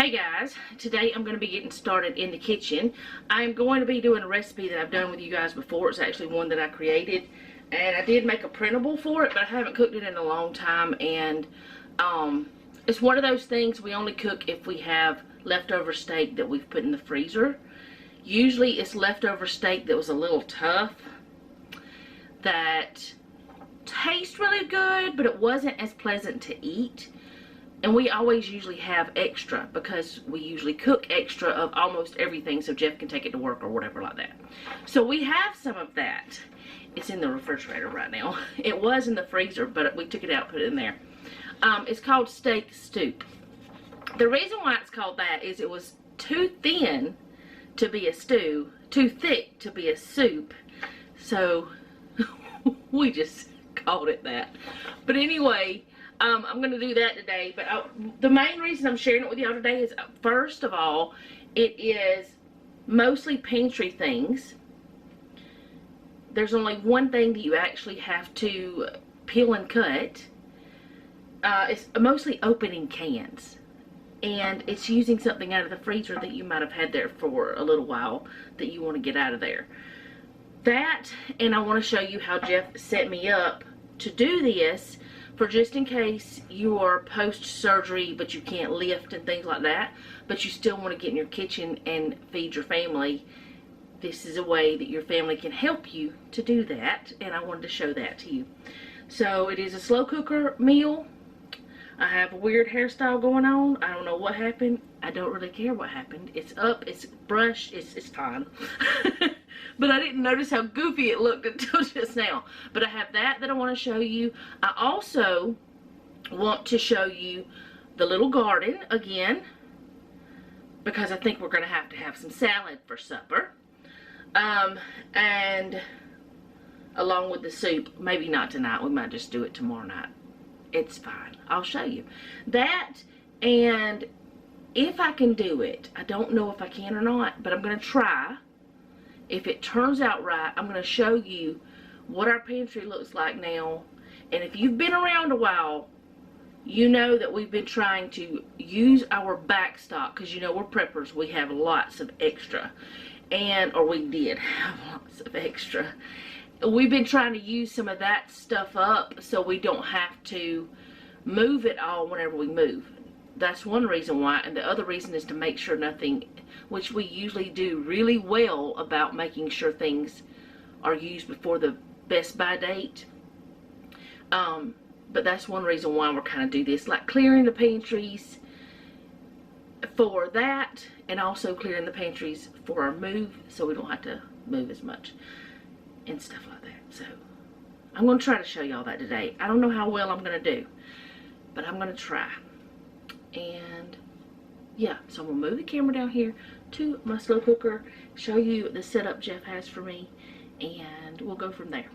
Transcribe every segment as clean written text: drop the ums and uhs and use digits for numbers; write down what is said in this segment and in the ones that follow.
Hey guys, today I'm going to be getting started in the kitchen. I'm going to be doing a recipe that I've done with you guys before. It's actually one that I created, and I did make a printable for it, but I haven't cooked it in a long time, and it's one of those things we only cook if we have leftover steak that we've put in the freezer. Usually it's leftover steak that was a little tough, that tastes really good, but it wasn't as pleasant to eat. And we always usually have extra because we usually cook extra of almost everything so Jeff can take it to work or whatever like that. So we have some of that. It's in the refrigerator right now. It was in the freezer, but we took it out, put it in there. It's called steak stewp. The reason why it's called that is it was too thin to be a stew, too thick to be a soup. So we just called it that. But anyway, I'm going to do that today, but the main reason I'm sharing it with y'all today is, first of all, it is mostly pantry things. There's only one thing that you actually have to peel and cut. It's mostly opening cans, and it's using something out of the freezer that you might have had there for a little while that you want to get out of there. That, and I want to show you how Jeff set me up to do this, for just in case you are post-surgery but you can't lift and things like that, but you still want to get in your kitchen and feed your family. This is a way that your family can help you to do that, and I wanted to show that to you. So it is a slow cooker meal. I have a weird hairstyle going on. I don't know what happened. I don't really care what happened. It's up, it's brushed, it's fine. But I didn't notice how goofy it looked until just now. But I have that I want to show you. I also want to show you the little garden again, because I think we're going to have some salad for supper. And along with the soup. Maybe not tonight. We might just do it tomorrow night. It's fine. I'll show you that. And if I can do it, I don't know if I can or not, but I'm going to try. If it turns out right, I'm going to show you what our pantry looks like now. And if you've been around a while, you know that we've been trying to use our back stock, because you know we're preppers. We have lots of extra, or we did have lots of extra. We've been trying to use some of that stuff up so we don't have to move it all whenever we move. That's one reason why, and the other reason is to make sure nothing, which we usually do really well about making sure things are used before the best by date. But that's one reason why we're kind of do this, like clearing the pantries for that, and also clearing the pantries for our move so we don't have to move as much and stuff like that. So I'm going to try to show y'all that today. I don't know how well I'm going to do, but I'm going to try. And yeah, so I'm going to move the camera down here to my slow cooker, show you the setup Jeff has for me, and we'll go from there.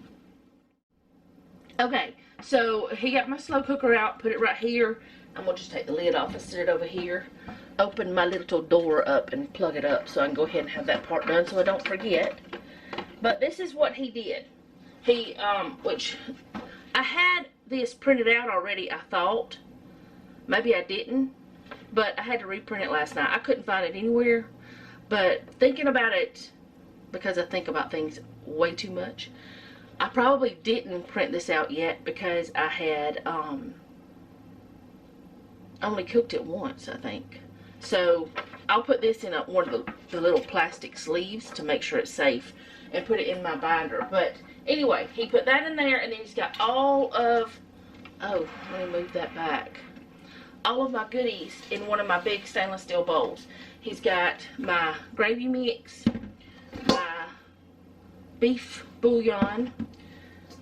Okay, so he got my slow cooker out, put it right here. I'm going to just take the lid off and set it over here. Open my little door up and plug it up so I can go ahead and have that part done so I don't forget. But this is what he did. He, which I had this printed out already, I thought. Maybe I didn't, but I had to reprint it last night. I couldn't find it anywhere, but thinking about it, because I think about things way too much, I probably didn't print this out yet because I had only cooked it once, I think. So I'll put this in one of the little plastic sleeves to make sure it's safe and put it in my binder. But anyway, he put that in there, and then he's got all of, oh, let me move that back. All of my goodies in one of my big stainless steel bowls. He's got my gravy mix, my beef bouillon.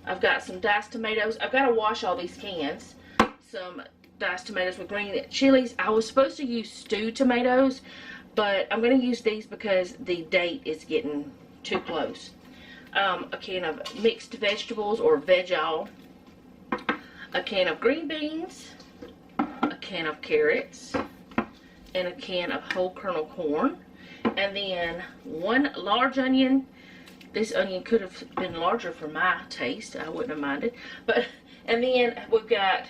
I've got some diced tomatoes. I've got to wash all these cans. Some diced tomatoes with green chilies. I was supposed to use stewed tomatoes, but I'm going to use these because the date is getting too close. A can of mixed vegetables or veg-all. A can of green beans. A can of carrots, and a can of whole kernel corn, and then one large onion. This onion could have been larger for my taste. I wouldn't have minded. But, and then we've got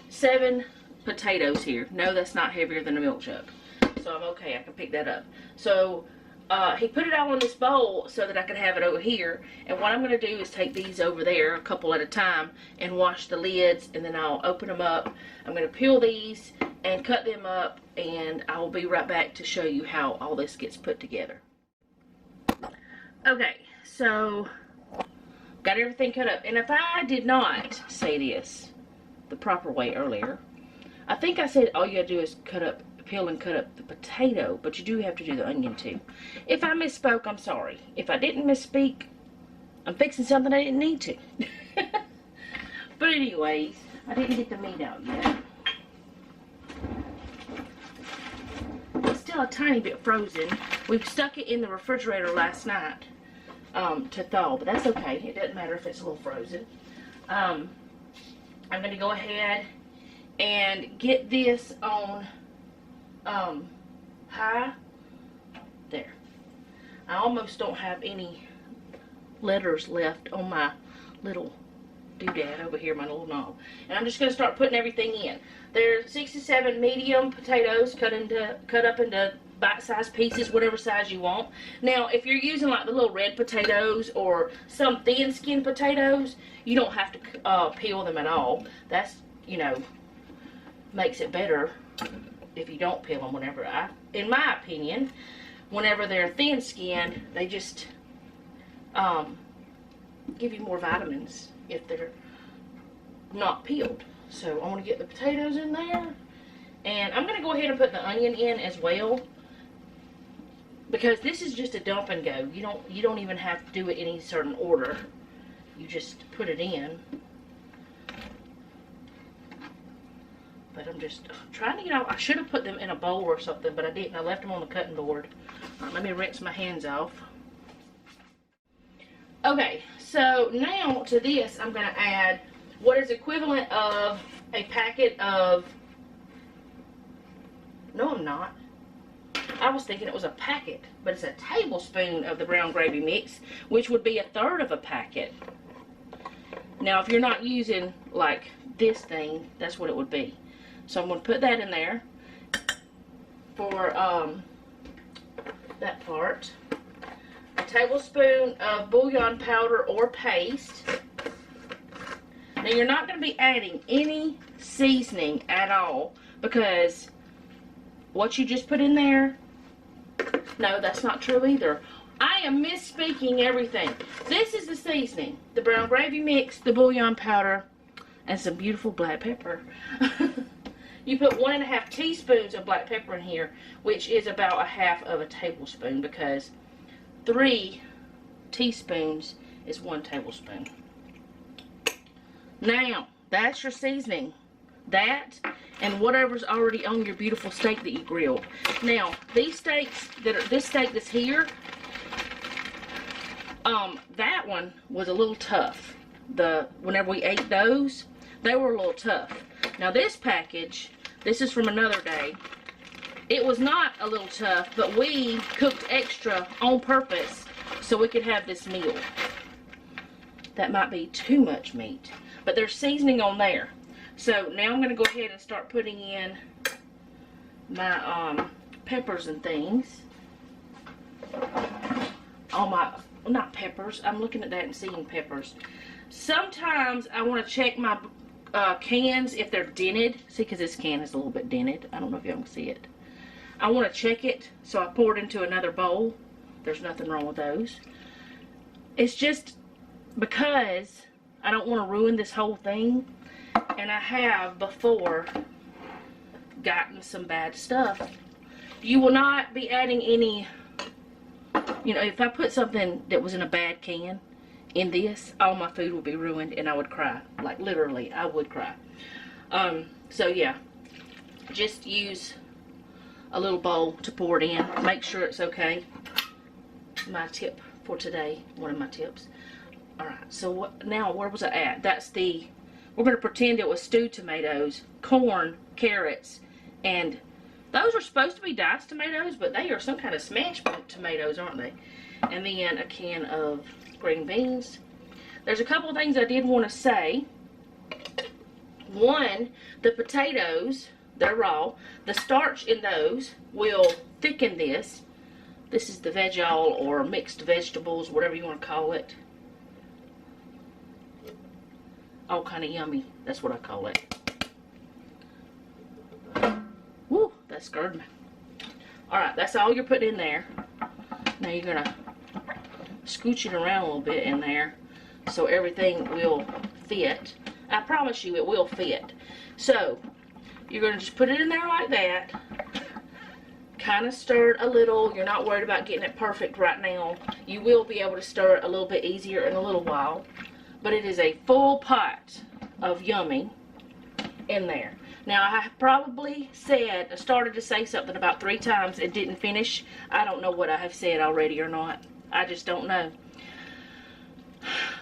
7 potatoes here. No, that's not heavier than a milk jug. So I'm okay, I can pick that up. So he put it all in this bowl so that I could have it over here. And what I'm going to do is take these over there a couple at a time and wash the lids, and then I'll open them up. I'm going to peel these and cut them up, and I'll be right back to show you how all this gets put together. Okay, so got everything cut up. And if I did not say this the proper way earlier, I think I said all you gotta do is peel and cut up the potato, but you do have to do the onion too. If I misspoke, I'm sorry. If I didn't misspeak, I'm fixing something I didn't need to. But anyways, I didn't get the meat out yet. It's still a tiny bit frozen. We stuck it in the refrigerator last night to thaw, but that's okay. It doesn't matter if it's a little frozen. I'm going to go ahead and get this on high. There. I almost don't have any letters left on my little doodad over here, my little knob. And I'm just going to start putting everything in. There's 67 medium potatoes cut up into bite-sized pieces, whatever size you want. Now, if you're using like the little red potatoes or some thin-skinned potatoes, you don't have to peel them at all. That's, you know, makes it better if you don't peel them whenever. In my opinion, whenever they're thin-skinned, they just give you more vitamins if they're not peeled. So I want to get the potatoes in there, and I'm going to go ahead and put the onion in as well, because this is just a dump and go. You don't even have to do it in any certain order. You just put it in. But I'm just trying to get out. I should have put them in a bowl or something, but I didn't. I left them on the cutting board. All right, let me rinse my hands off. Okay, so now to this I'm going to add what is equivalent of a packet of, no I'm not, I was thinking it was a packet, but it's a tablespoon of the brown gravy mix, which would be 1/3 of a packet. Now if you're not using like this thing, that's what it would be. So I'm going to put that in there for that part. A tablespoon of bouillon powder or paste. Now you're not going to be adding any seasoning at all, because what you just put in there, no, that's not true either. I am misspeaking everything. This is the seasoning. The brown gravy mix, the bouillon powder, and some beautiful black pepper. You put 1½ teaspoons of black pepper in here, which is about 1/2 of a tablespoon, because 3 teaspoons is 1 tablespoon. Now, that's your seasoning. That and whatever's already on your beautiful steak that you grilled. Now, these steaks, this steak that's here, that one was a little tough. Whenever we ate those, they were a little tough. Now this package, this is from another day. It was not a little tough, but we cooked extra on purpose so we could have this meal. That might be too much meat, but there's seasoning on there. So now I'm going to go ahead and start putting in my peppers and things. All my, well, not peppers, I'm looking at that and seeing peppers. Sometimes I want to check my cans if they're dented. See, because this can is a little bit dented. I don't know if y'all can see it. I want to check it, so I pour it into another bowl. There's nothing wrong with those. It's just because I don't want to ruin this whole thing, and I have before gotten some bad stuff. You will not be adding any, you know, if I put something that was in a bad can in this, all my food would be ruined and I would cry. Like literally, I would cry. So yeah, just use a little bowl to pour it in. Make sure it's okay. My tip for today, one of my tips. Alright, so now where was I at? That's the, we're going to pretend it was stewed tomatoes, corn, carrots, and those are supposed to be diced tomatoes, but they are some kind of smashed tomatoes, aren't they? And then a can of green beans. There's a couple of things I did want to say. One, the potatoes, They're raw. The starch in those will thicken this. This is the veg-all or mixed vegetables, whatever you want to call it. All kind of yummy. That's what I call it. Woo, that scared me. Alright, that's all you're putting in there. Now you're going to scooch it around a little bit in there so everything will fit. I promise you it will fit. So, you're going to just put it in there like that. Kind of stir it a little. You're not worried about getting it perfect right now. You will be able to stir it a little bit easier in a little while. But it is a full pot of yummy in there. Now, I probably started to say something about 3 times and didn't finish. I don't know what I have said already or not. I just don't know.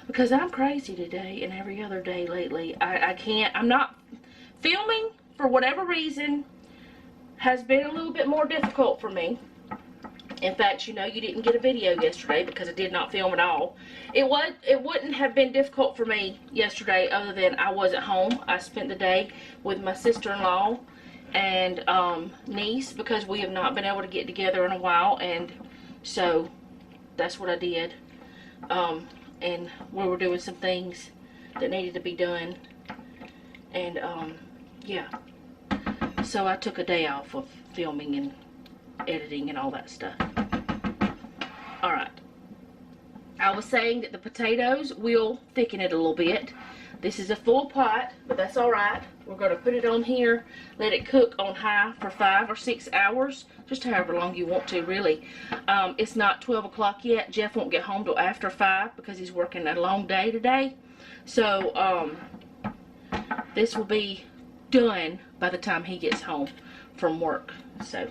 Because I'm crazy today and every other day lately. I can't, I'm not filming for whatever reason has been a little bit more difficult for me. In fact, you know, you didn't get a video yesterday because I did not film at all. It wouldn't have been difficult for me yesterday other than I was at home. I spent the day with my sister-in-law and niece because we have not been able to get together in a while, and so that's what I did. And we were doing some things that needed to be done, and yeah. So I took a day off of filming and editing and all that stuff. Alright. I was saying that the potatoes will thicken it a little bit. This is a full pot, but that's alright. We're going to put it on here, let it cook on high for 5 or 6 hours. Just however long you want to, really. It's not 12 o'clock yet. Jeff won't get home till after 5 because he's working a long day today. So, this will be done by the time he gets home from work. So,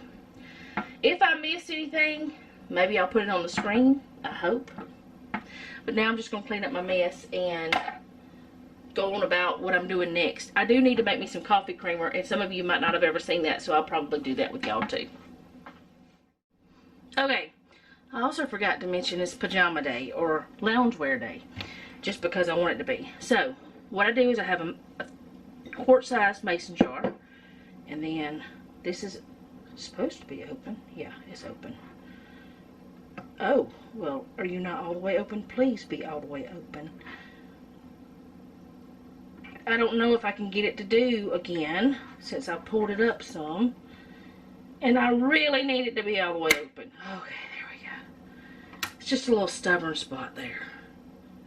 if I miss anything, maybe I'll put it on the screen. I hope. But now I'm just going to clean up my mess and go on about what I'm doing next. I do need to make me some coffee creamer, and some of you might not have ever seen that, so I'll probably do that with y'all too. Okay, I also forgot to mention it's pajama day or loungewear day, just because I want it to be. So, what I do is I have a quart-sized mason jar, and then this is supposed to be open. Yeah, it's open. Oh, well, are you not all the way open? Please be all the way open. I don't know if I can get it to do again since I pulled it up some. And I really need it to be all the way open. Okay, there we go. It's just a little stubborn spot there.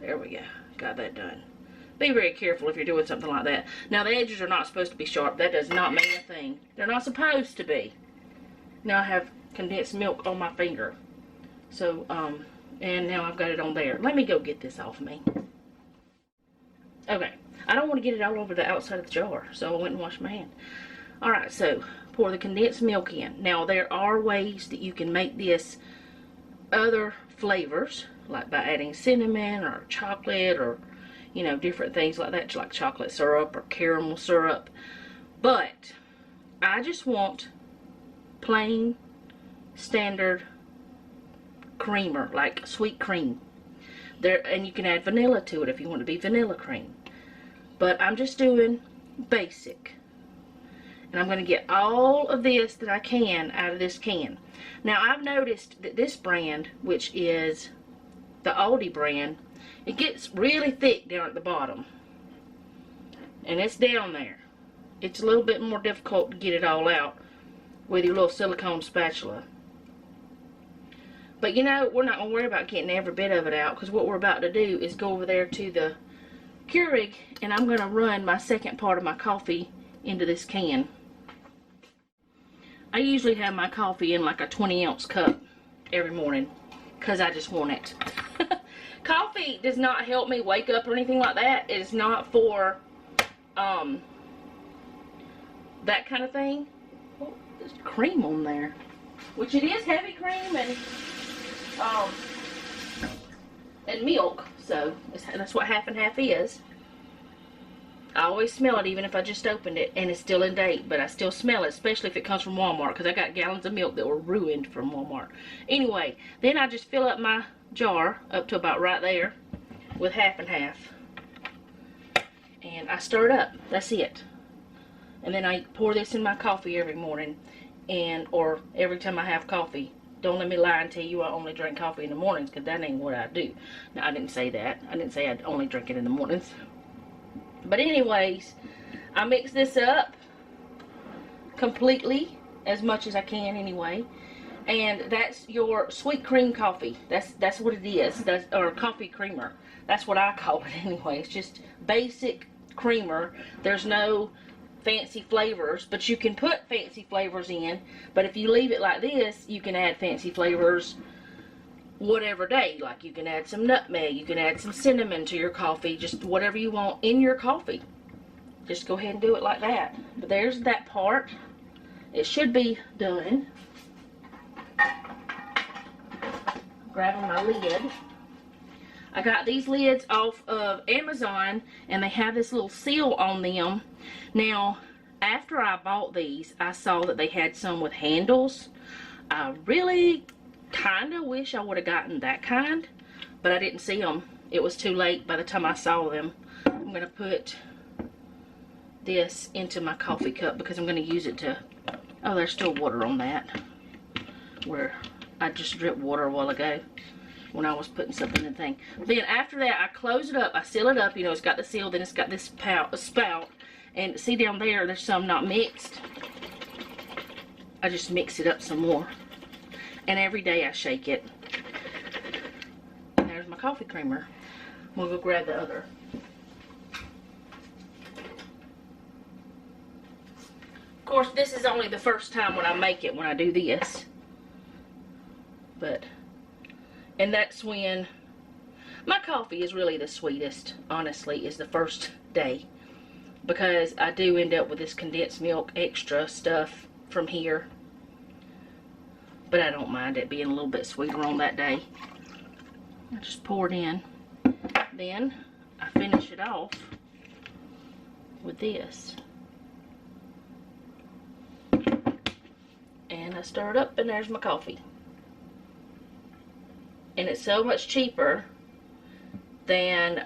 There we go. Got that done. Be very careful if you're doing something like that. Now, the edges are not supposed to be sharp. That does not mean a thing. They're not supposed to be. Now I have condensed milk on my finger. So, and now I've got it on there. Let me go get this off me. Okay. I don't want to get it all over the outside of the jar, so I went and washed my hand. Alright, so pour the condensed milk in. Now, there are ways that you can make this other flavors, like by adding cinnamon or chocolate or, you know, different things like that, like chocolate syrup or caramel syrup. But I just want plain, standard creamer, like sweet cream. And you can add vanilla to it if you want to be vanilla cream. But I'm just doing basic. And I'm going to get all of this that I can out of this can. Now, I've noticed that this brand, which is the Aldi brand, it gets really thick down at the bottom. And it's down there. It's a little bit more difficult to get it all out with your little silicone spatula. But, you know, we're not going to worry about getting every bit of it out, because what we're about to do is go over there to the Keurig, and I'm going to run my second part of my coffee into this can. I usually have my coffee in like a 20-ounce cup every morning, because I just want it. Coffee does not help me wake up or anything like that. It is not for that kind of thing. Oh, there's cream on there, which it is heavy cream and milk, so that's what half and half is. I always smell it even if I just opened it and it's still in date, but I still smell it, especially if it comes from Walmart, because I got gallons of milk that were ruined from Walmart. Anyway, then I just fill up my jar up to about right there with half and half, and I stir it up. That's it. And then I pour this in my coffee every morning, or every time I have coffee. Don't let me lie and tell you I only drink coffee in the mornings, because that ain't what I do. Now, I didn't say that. I didn't say I'd only drink it in the mornings. But anyways, I mix this up completely, as much as I can anyway. And that's your sweet cream coffee. That's what it is. Or coffee creamer. That's what I call it anyway. It's just basic creamer. There's no fancy flavors, but you can put fancy flavors in. But if you leave it like this, you can add fancy flavors whatever day. Like you can add some nutmeg, you can add some cinnamon to your coffee, just whatever you want in your coffee. Just go ahead and do it like that. But there's that part. It should be done. Grabbing my lid. I got these lids off of Amazon, and they have this little seal on them. Now, after I bought these, I saw that they had some with handles. I really kind of wish I would have gotten that kind, but I didn't see them. It was too late by the time I saw them. I'm going to put this into my coffee cup because I'm going to use it to... Oh, there's still water on that, where I just dripped water a while ago when I was putting something in the thing. Then after that, I close it up. I seal it up. You know, it's got the seal. Then it's got this spout. And see down there, there's some not mixed. I just mix it up some more. And every day I shake it. And there's my coffee creamer. We'll go grab the other. Of course, this is only the first time when I make it, when I do this. And that's when my coffee is really the sweetest, honestly, is the first day. Because I do end up with this condensed milk extra stuff from here. But I don't mind it being a little bit sweeter on that day. I just pour it in. Then I finish it off with this. And I stir it up, and there's my coffee. And it's so much cheaper than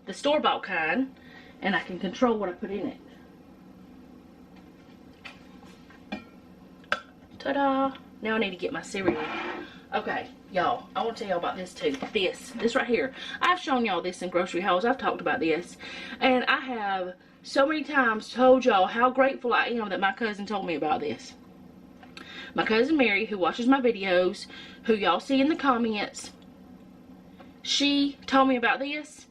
the store-bought kind, and I can control what I put in it. Ta-da! Now I need to get my cereal. Okay, y'all, I want to tell y'all about this too. This right here. I've shown y'all this in grocery hauls. I've talked about this, and I have so many times told y'all how grateful I am that my cousin told me about this. My cousin Mary, who watches my videos, who y'all see in the comments, she told me about this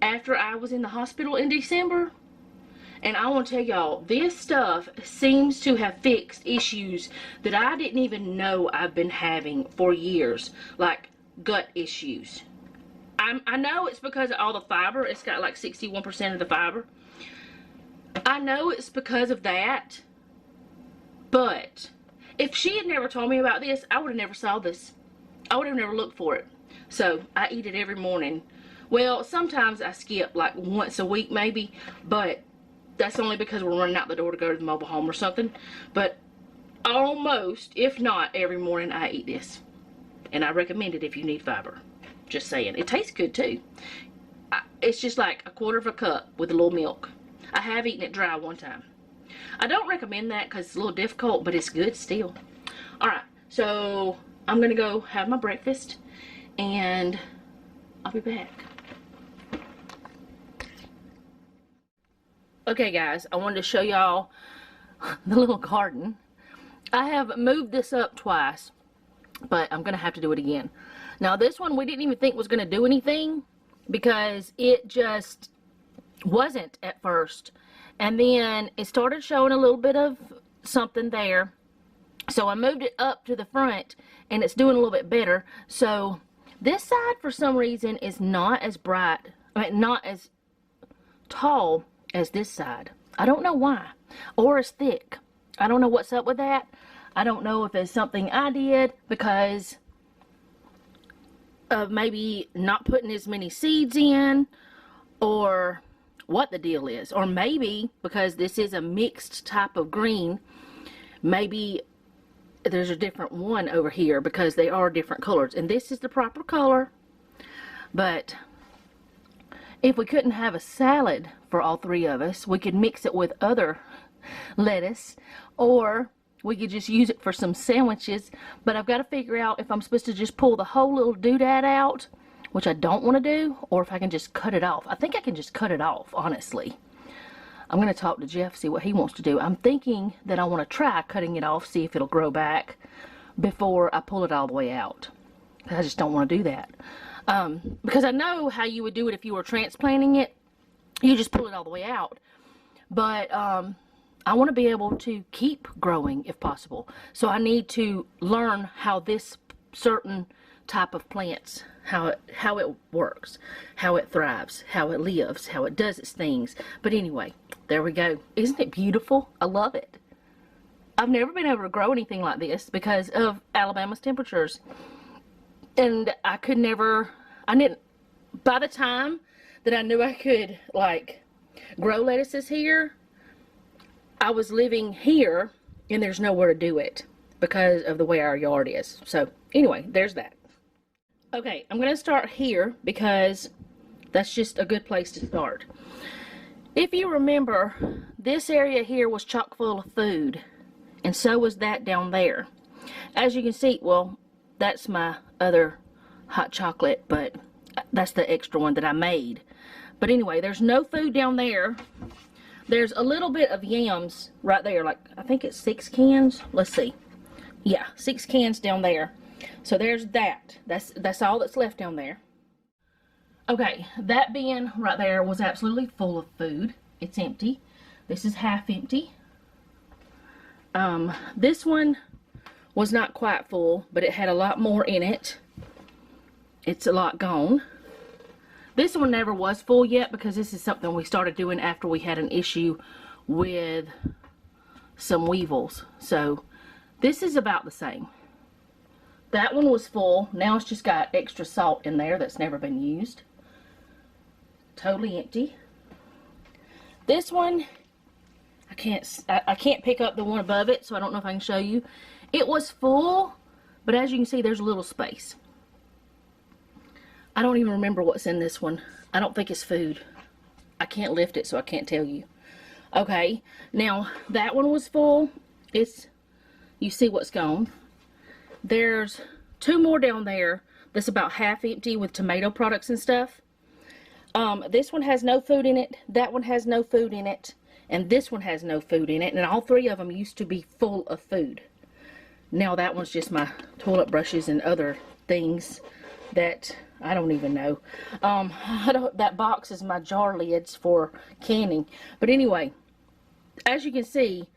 after I was in the hospital in December. And I want to tell y'all, this stuff seems to have fixed issues that I didn't even know I've been having for years, like gut issues. I know it's because of all the fiber. It's got like 61% of the fiber. I know it's because of that, but if she had never told me about this, I would have never saw this. I would have never looked for it. So I eat it every morning. Well, sometimes I skip like once a week maybe, but that's only because we're running out the door to go to the mobile home or something. But almost, if not every morning, I eat this. And I recommend it if you need fiber. Just saying. It tastes good too. It's just like a quarter of a cup with a little milk. I have eaten it dry one time. I don't recommend that because it's a little difficult, but it's good still. Alright, so I'm going to go have my breakfast, and I'll be back. Okay guys, I wanted to show y'all the little garden. I have moved this up twice, but I'm going to have to do it again. Now this one we didn't even think was going to do anything because it just wasn't at first. And then it started showing a little bit of something there. So I moved it up to the front and it's doing a little bit better. So this side for some reason is not as bright, not as tall as this side. I don't know why. Or as thick. I don't know what's up with that. I don't know if it's something I did because of maybe not putting as many seeds in, or what the deal is. Or maybe because this is a mixed type of green, maybe there's a different one over here because they are different colors. And this is the proper color, but If we couldn't have a salad for all 3 of us, we could mix it with other lettuce, or we could just use it for some sandwiches. But I've got to figure out if I'm supposed to just pull the whole little doodad out, which I don't want to do, or if I can just cut it off. I think I can just cut it off, honestly. I'm going to talk to Jeff, see what he wants to do. I'm thinking that I want to try cutting it off, see if it'll grow back before I pull it all the way out. I just don't want to do that. Because I know how you would do it if you were transplanting it. You just pull it all the way out. But I want to be able to keep growing if possible. So I need to learn how this certain type of plants, how it works, how it thrives, how it lives, how it does its things. But anyway, there we go. Isn't it beautiful? I love it. I've never been able to grow anything like this because of Alabama's temperatures. And I didn't, by the time that I knew I could, like, grow lettuces here, I was living here, and there's nowhere to do it because of the way our yard is. So, anyway, there's that. Okay, I'm going to start here because that's just a good place to start. If you remember, this area here was chock full of food, and so was that down there. As you can see, well, that's my other hot chocolate, but that's the extra one that I made. But anyway, there's no food down there. There's a little bit of yams right there, like I think it's 6 cans. Let's see. Yeah, 6 cans down there. So there's that. That's all that's left down there. Okay, that bin right there was absolutely full of food. It's empty. This is half empty. This one was not quite full, but it had a lot more in it. It's a lot gone. This one never was full yet because this is something we started doing after we had an issue with some weevils. So this is about the same. That one was full. Now it's just got extra salt in there that's never been used. Totally empty. This one, I can't pick up the one above it, so I don't know if I can show you. It was full, but as you can see, there's a little space. I don't even remember what's in this one. I don't think it's food. I can't lift it, so I can't tell you. Okay, now that one was full. You see what's gone. There's 2 more down there that's about half empty with tomato products and stuff. This one has no food in it. That one has no food in it. And this one has no food in it. And all 3 of them used to be full of food. Now that one's just my toilet brushes and other things that I don't even know. That box is my jar lids for canning. But anyway, as you can see,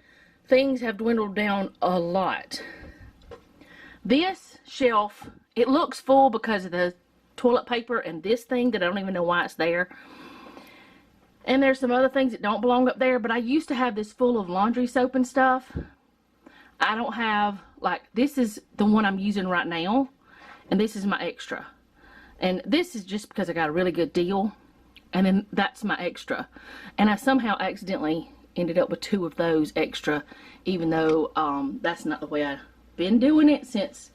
things have dwindled down a lot. This shelf, it looks full because of the toilet paper and this thing that I don't even know why it's there. And there's some other things that don't belong up there, but I used to have this full of laundry soap and stuff. I don't have, like, this is the one I'm using right now, and this is my extra. And this is just because I got a really good deal, and then that's my extra. And I somehow accidentally ended up with 2 of those extra, even though that's not the way I've been doing it since,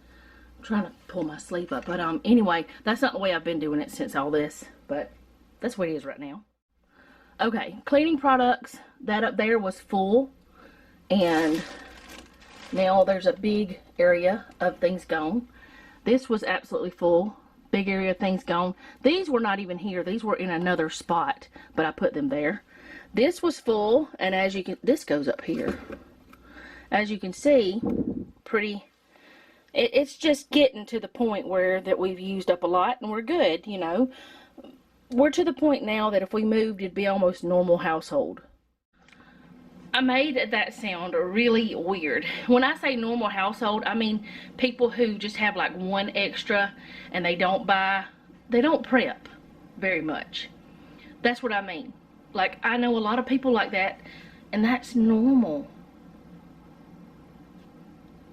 I'm trying to pull my sleeve up, but anyway, that's not the way I've been doing it since all this, but that's what it is right now. Okay, cleaning products, that up there was full, and now there's a big area of things gone. This was absolutely full, big area of things gone. These were not even here, these were in another spot, but I put them there. This was full, and as you can, this goes up here. As you can see, it's just getting to the point where that we've used up a lot, and we're good, you know. We're to the point now that if we moved, it'd be almost normal household. I made that sound really weird. When I say normal household, I mean people who just have like 1 extra and they don't prep very much. That's what I mean. Like, I know a lot of people like that, and that's normal.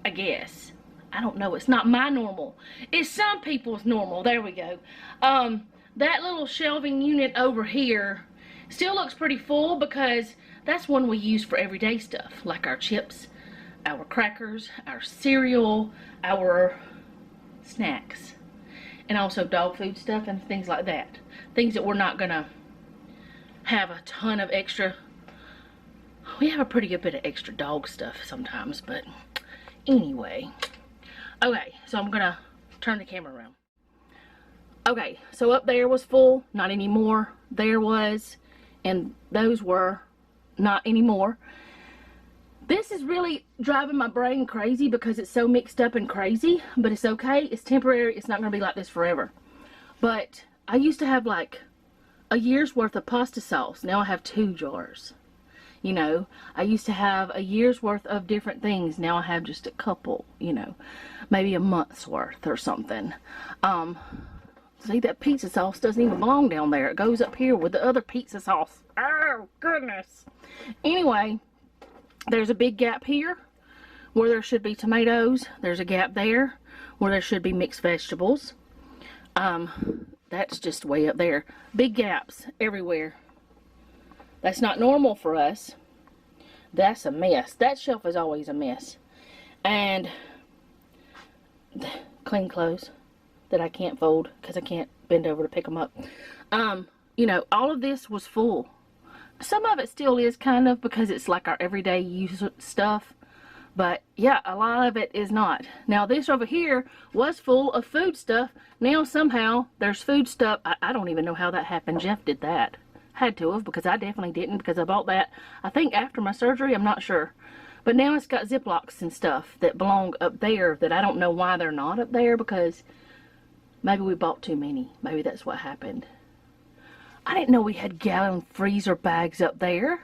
I guess. I don't know. It's not my normal. It's some people's normal. There we go. That little shelving unit over here still looks pretty full because that's one we use for everyday stuff, like our chips, our crackers, our cereal, our snacks, and also dog food stuff and things like that. Things that we're not gonna have a ton of extra. We have a pretty good bit of extra dog stuff sometimes, but anyway. Okay, so I'm gonna turn the camera around. Okay, so up there was full, not anymore. There was, and those were not anymore. This is really driving my brain crazy because it's so mixed up and crazy, but it's okay. It's temporary. It's not going to be like this forever. But I used to have like a year's worth of pasta sauce. Now I have 2 jars. You know, I used to have a year's worth of different things. Now I have just a couple, you know, maybe a month's worth or something. See, that pizza sauce doesn't even belong down there. It goes up here with the other pizza sauce. Oh, goodness. Anyway, there's a big gap here where there should be tomatoes. There's a gap there where there should be mixed vegetables. That's just way up there. Big gaps everywhere. That's not normal for us. That's a mess. That shelf is always a mess. And clean clothes that I can't fold because I can't bend over to pick them up. You know, all of this was full. Some of it still is kind of because it's like our everyday use stuff. But yeah, a lot of it is not. Now this over here was full of food stuff. Now somehow there's food stuff. I don't even know how that happened. Jeff did that. Had to have, because I definitely didn't, because I bought that, I think, after my surgery. I'm not sure. But now it's got Ziplocs and stuff that belong up there that I don't know why they're not up there, because maybe we bought too many. Maybe that's what happened. I didn't know we had gallon freezer bags up there.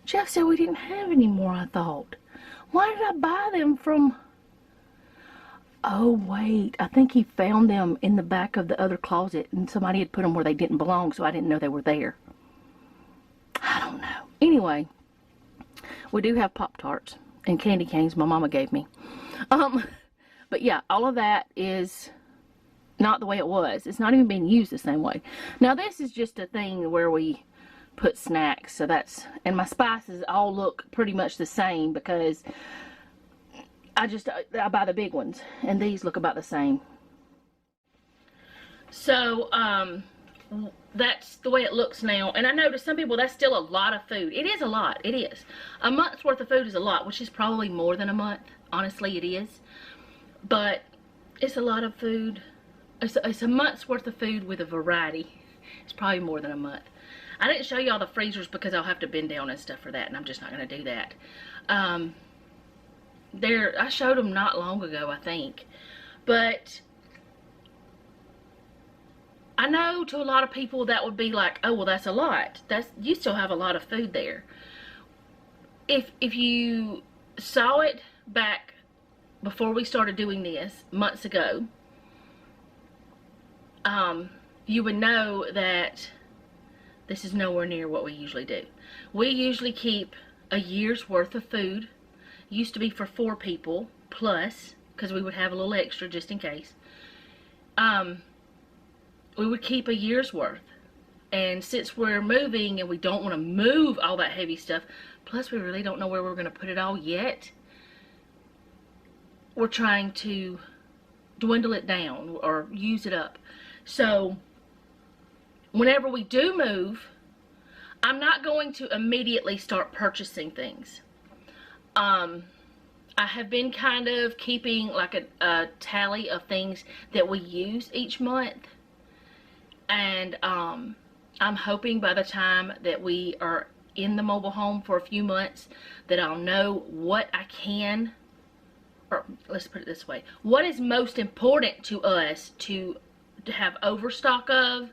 Jeff said we didn't have any more, I thought. Why did I buy them from... Oh, wait. I think he found them in the back of the other closet, and somebody had put them where they didn't belong, so I didn't know they were there. I don't know. Anyway, we do have Pop-Tarts and candy canes my mama gave me. But yeah, all of that is not the way it was. It's not even being used the same way. Now, this is just a thing where we put snacks, so that's... And my spices all look pretty much the same because... I buy the big ones, and these look about the same. So, that's the way it looks now. And I know to some people that's still a lot of food. It is a lot. It is. A month's worth of food is a lot, which is probably more than a month. Honestly, it is. But it's a lot of food. It's a month's worth of food with a variety. It's probably more than a month. I didn't show you all the freezers because I'll have to bend down and stuff for that, and I'm just not going to do that. I showed them not long ago, I think. But I know to a lot of people that would be like, oh, well, that's a lot. You still have a lot of food there. If you saw it back before we started doing this months ago, you would know that this is nowhere near what we usually do. We usually keep a year's worth of food. Used to be for 4 people plus, because we would have a little extra just in case. We would keep a year's worth. And since we're moving and we don't want to move all that heavy stuff, plus we really don't know where we're going to put it all yet, we're trying to dwindle it down or use it up. So whenever we do move, I'm not going to immediately start purchasing things. I have been kind of keeping like a tally of things that we use each month. And I'm hoping by the time that we are in the mobile home for a few months that I'll know what I can, or let's put it this way, what is most important to us to have overstock of.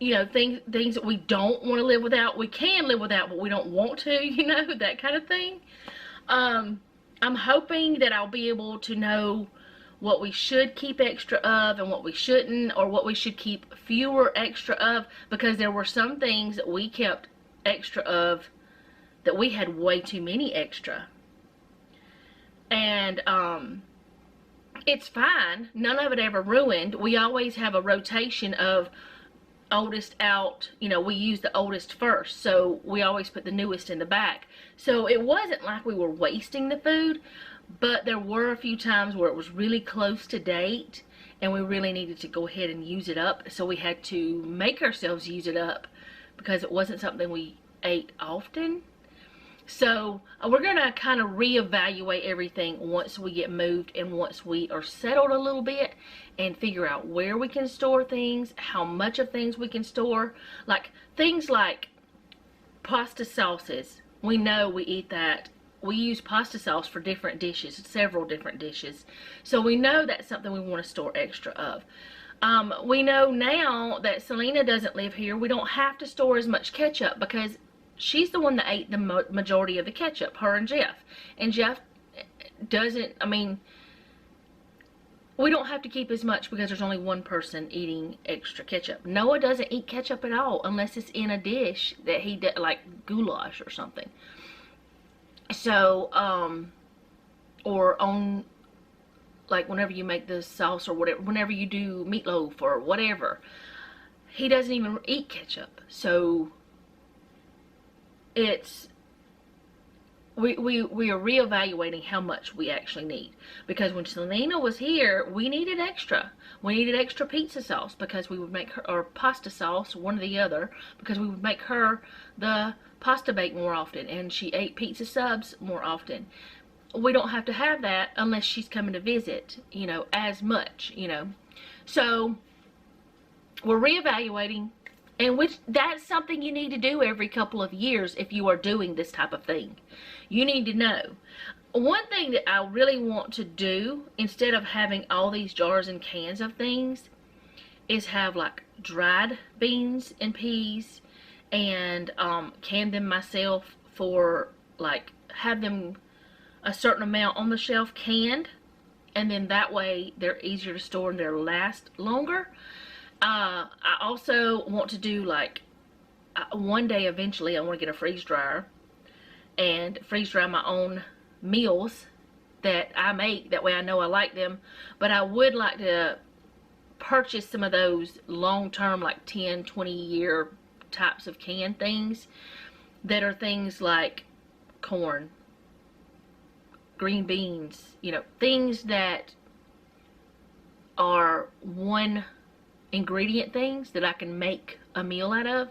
You know, things that we don't want to live without. We can live without, but we don't want to, you know, that kind of thing. I'm hoping that I'll be able to know what we should keep extra of and what we shouldn't, or what we should keep fewer extra of, because there were some things that we kept extra of that we had way too many extra. And it's fine. None of it ever ruined. We always have a rotation of oldest out. You know, we use the oldest first, so we always put the newest in the back. So it wasn't like we were wasting the food, but there were a few times where it was really close to date and we really needed to go ahead and use it up, so we had to make ourselves use it up because it wasn't something we ate often. So we're going to kind of reevaluate everything once we get moved and once we are settled a little bit, and figure out where we can store things, how much of things we can store. Like things like pasta sauces. We know we eat that. We use pasta sauce for different dishes, several different dishes. So we know that's something we want to store extra of. We know now that Selena doesn't live here, we don't have to store as much ketchup because she's the one that ate the majority of the ketchup, her and Jeff. And Jeff doesn't, I mean, we don't have to keep as much because there's only one person eating extra ketchup. Noah doesn't eat ketchup at all unless it's in a dish that he did, like goulash or something. So, or on, like whenever you make the sauce or whatever, whenever you do meatloaf or whatever, he doesn't even eat ketchup. So it's, we are reevaluating how much we actually need, because when Selena was here, we needed extra. We needed extra pizza sauce because we would make her, or pasta sauce, one or the other, because we would make her the pasta bake more often, and she ate pizza subs more often. We don't have to have that unless she's coming to visit, you know, as much, you know. So we're reevaluating. And which, that's something you need to do every couple of years if you are doing this type of thing. You need to know. One thing that I really want to do, instead of having all these jars and cans of things, is have like dried beans and peas, and can them myself for, like, have them a certain amount on the shelf canned, and then that way they're easier to store and they'll last longer. I also want to do, like, one day eventually I want to get a freeze dryer and freeze dry my own meals that I make. That way I know I like them. But I would like to purchase some of those long-term, like 10, 20-year types of canned things that are things like corn, green beans, you know, things that are one ingredient things that I can make a meal out of,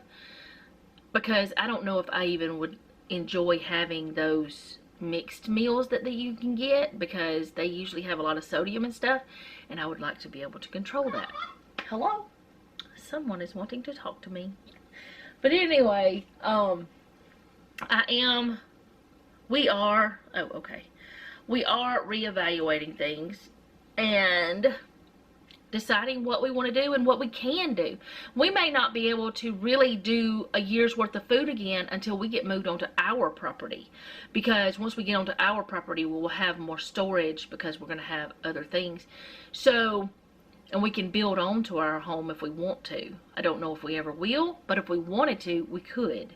because I don't know if I even would enjoy having those mixed meals that you can get, because they usually have a lot of sodium and stuff, and I would like to be able to control that. Hello? Someone is wanting to talk to me. But anyway, we are reevaluating things and deciding what we want to do and what we can do. We may not be able to really do a year's worth of food again until we get moved onto our property, because once we get onto our property, we'll have more storage because we're going to have other things. So, and we can build onto our home if we want to. I don't know if we ever will, but if we wanted to, we could.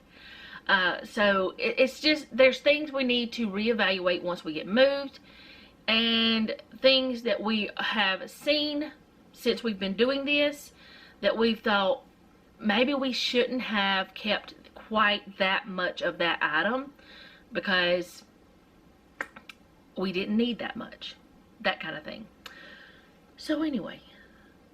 So it's just, there's things we need to reevaluate once we get moved, and things that we have seen since we've been doing this that we've thought maybe we shouldn't have kept quite that much of that item because we didn't need that much, that kind of thing. So anyway,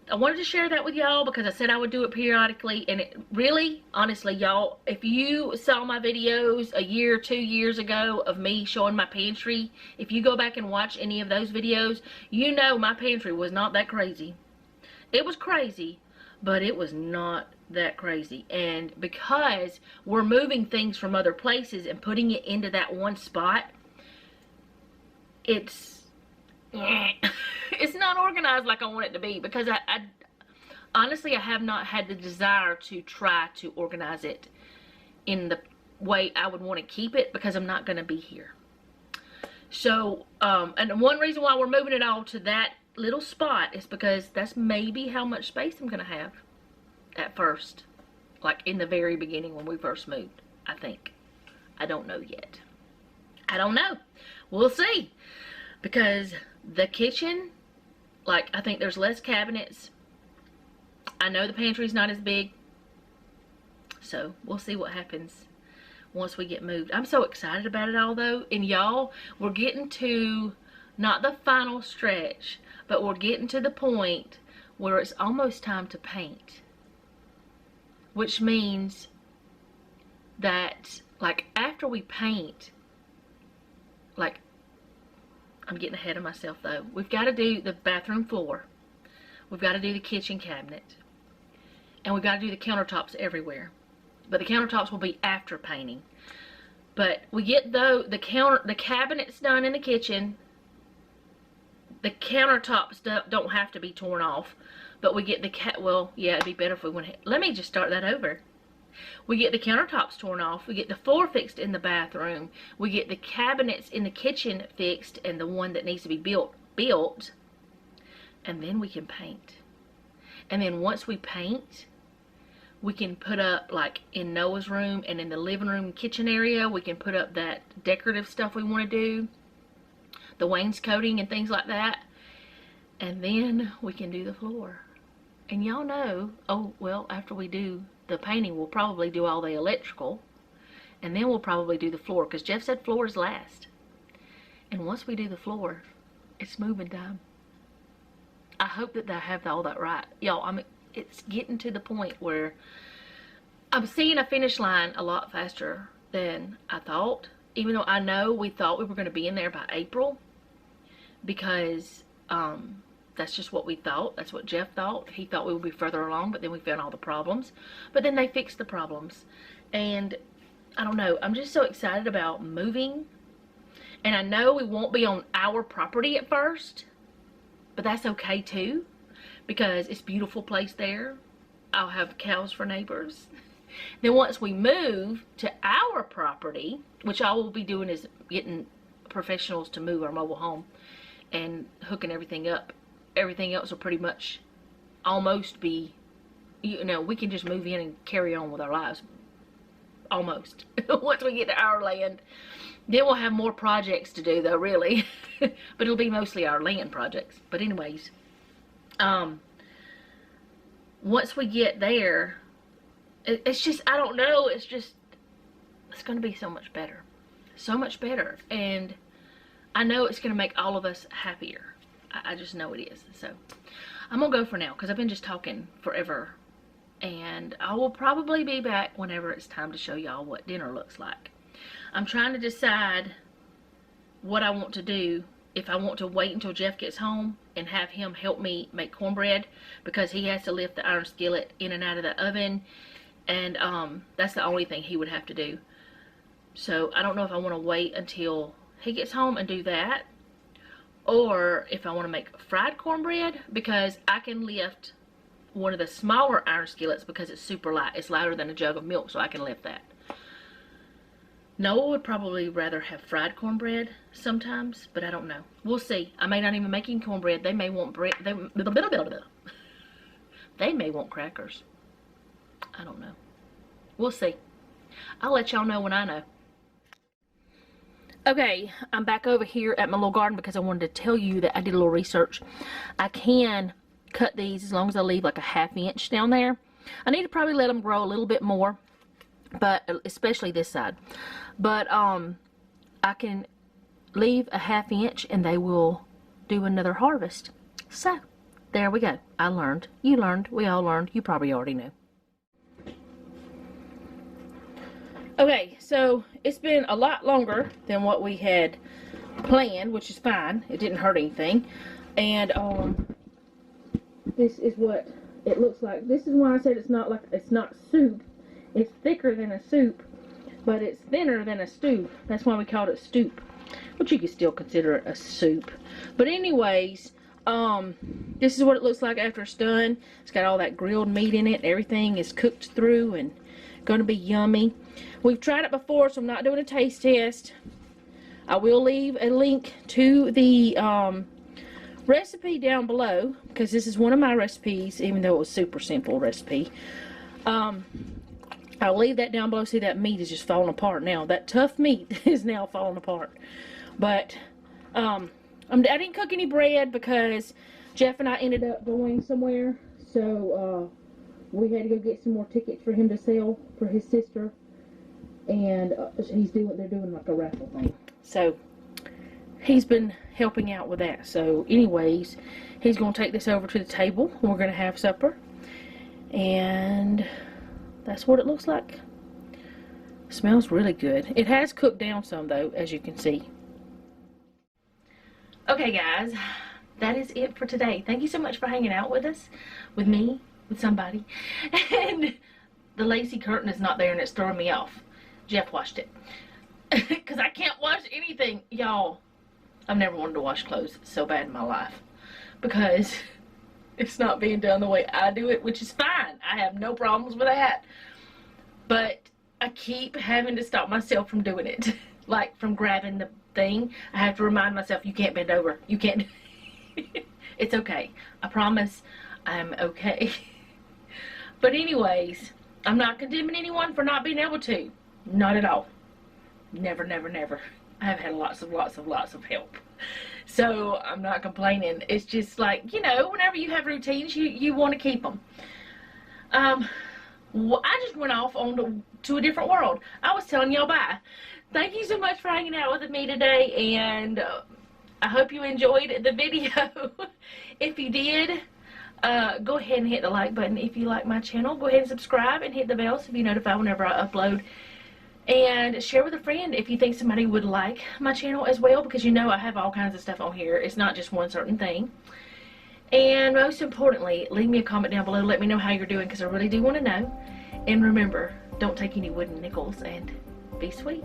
I wanted to share that with y'all because I said I would do it periodically, and it really, honestly, y'all, if you saw my videos a year, 2 years ago of me showing my pantry, if you go back and watch any of those videos, you know my pantry was not that crazy. It was crazy, but it was not that crazy. And because we're moving things from other places and putting it into that one spot, it's it's not organized like I want it to be, because I honestly, I have not had the desire to try to organize it in the way I would want to keep it, because I'm not going to be here. So, and one reason why we're moving it all to that little spot is because that's maybe how much space I'm going to have at first, like in the very beginning when we first moved, I think. I don't know yet. I don't know. We'll see. Because the kitchen, like, I think there's less cabinets. I know the pantry's not as big. So, we'll see what happens once we get moved. I'm so excited about it all, though. And y'all, we're getting to, not the final stretch, but we're getting to the point where it's almost time to paint. Which means that, like, after we paint, like, I'm getting ahead of myself though. We've got to do the bathroom floor. We've got to do the kitchen cabinet. And we've got to do the countertops everywhere. But the countertops will be after painting. But we get the cabinets done in the kitchen. The countertops don't have to be torn off. But we get well, yeah, it'd be better if we went ahead. Let me just start that over. We get the countertops torn off. We get the floor fixed in the bathroom. We get the cabinets in the kitchen fixed, and the one that needs to be built. And then we can paint. And then once we paint, we can put up, like, in Noah's room and in the living room kitchen area, we can put up that decorative stuff we want to do. The wainscoting and things like that. And then we can do the floor. And y'all know, oh, well, after we do the painting, we'll probably do all the electrical. And then we'll probably do the floor, because Jeff said floor is last. And once we do the floor, it's moving time. I hope that I have all that right. Y'all, I mean, it's getting to the point where I'm seeing a finish line a lot faster than I thought. Even though I know we thought we were going to be in there by April. Because that's just what we thought. That's what Jeff thought. He thought we would be further along, but then we found all the problems. But then they fixed the problems. And I don't know. I'm just so excited about moving. And I know we won't be on our property at first. But that's okay too. Because it's a beautiful place there. I'll have cows for neighbors. Then once we move to our property, which all we'll be doing is getting professionals to move our mobile home and hooking everything up. Everything else will pretty much almost be, you know, we can just move in and carry on with our lives. Almost. Once we get to our land. Then we'll have more projects to do though, really. But it'll be mostly our land projects. But anyways, once we get there, it's just, I don't know, it's just, it's going to be so much better. So much better. And I know it's going to make all of us happier. I just know it is. So I'm going to go for now because I've been just talking forever. And I will probably be back whenever it's time to show y'all what dinner looks like. I'm trying to decide what I want to do. If I want to wait until Jeff gets home and have him help me make cornbread, because he has to lift the iron skillet in and out of the oven, and that's the only thing he would have to do. So I don't know if I want to wait until he gets home and do that, or if I want to make fried cornbread, because I can lift one of the smaller iron skillets because it's super light. It's lighter than a jug of milk, so I can lift that. Noah would probably rather have fried cornbread sometimes, but I don't know. We'll see. I may not even making cornbread. They may want bread. They may want crackers. I don't know. We'll see. I'll let y'all know when I know. Okay, I'm back over here at my little garden because I wanted to tell you that I did a little research. I can cut these as long as I leave like a ½ inch down there. I need to probably let them grow a little bit more, but especially this side. But I can leave a ½ inch and they will do another harvest. So there we go. I learned. You learned. We all learned. You probably already knew. Okay, so it's been a lot longer than what we had planned, which is fine. It didn't hurt anything. And this is what it looks like. This is why I said it's not soup. It's thicker than a soup, but it's thinner than a stew. That's why we called it Stewp, which you could still consider it a soup. But anyways, this is what it looks like after it's done. It's got all that grilled meat in it. Everything is cooked through and going to be yummy. We've tried it before, so I'm not doing a taste test. I will leave a link to the recipe down below, because this is one of my recipes, even though it was a super simple recipe. I'll leave that down below. See, that meat is just falling apart now. That tough meat is now falling apart. But I didn't cook any bread because Jeff and I ended up going somewhere, so we had to go get some more tickets for him to sell for his sister, and they're doing like a raffle thing. So he's been helping out with that. So anyways, he's going to take this over to the table and we're going to have supper, and that's what it looks like. Smells really good. It has cooked down some though, as you can see. Okay guys, that is it for today. Thank you so much for hanging out with us, with me, with somebody. And the lacy curtain is not there and it's throwing me off. Jeff washed it. Because I can't wash anything. Y'all, I've never wanted to wash clothes so bad in my life. Because it's not being done the way I do it, which is fine. I have no problems with that. But I keep having to stop myself from doing it. Like from grabbing the thing. I have to remind myself, you can't bend over. You can't. It's okay. I promise I'm okay. But anyways, I'm not condemning anyone for not being able to. Not at all. Never, never, never. I've had lots of help. So I'm not complaining. It's just like, you know, whenever you have routines, you want to keep them. Well, I just went off on to a different world. I was telling y'all bye. Thank you so much for hanging out with me today, and I hope you enjoyed the video. If you did, go ahead and hit the like button. If you like my channel, go ahead and subscribe and hit the bell so you're notified whenever I upload. And share with a friend if you think somebody would like my channel as well, because you know I have all kinds of stuff on here. It's not just one certain thing. And most importantly, leave me a comment down below. Let me know how you're doing, because I really do want to know. And remember, don't take any wooden nickels, and be sweet.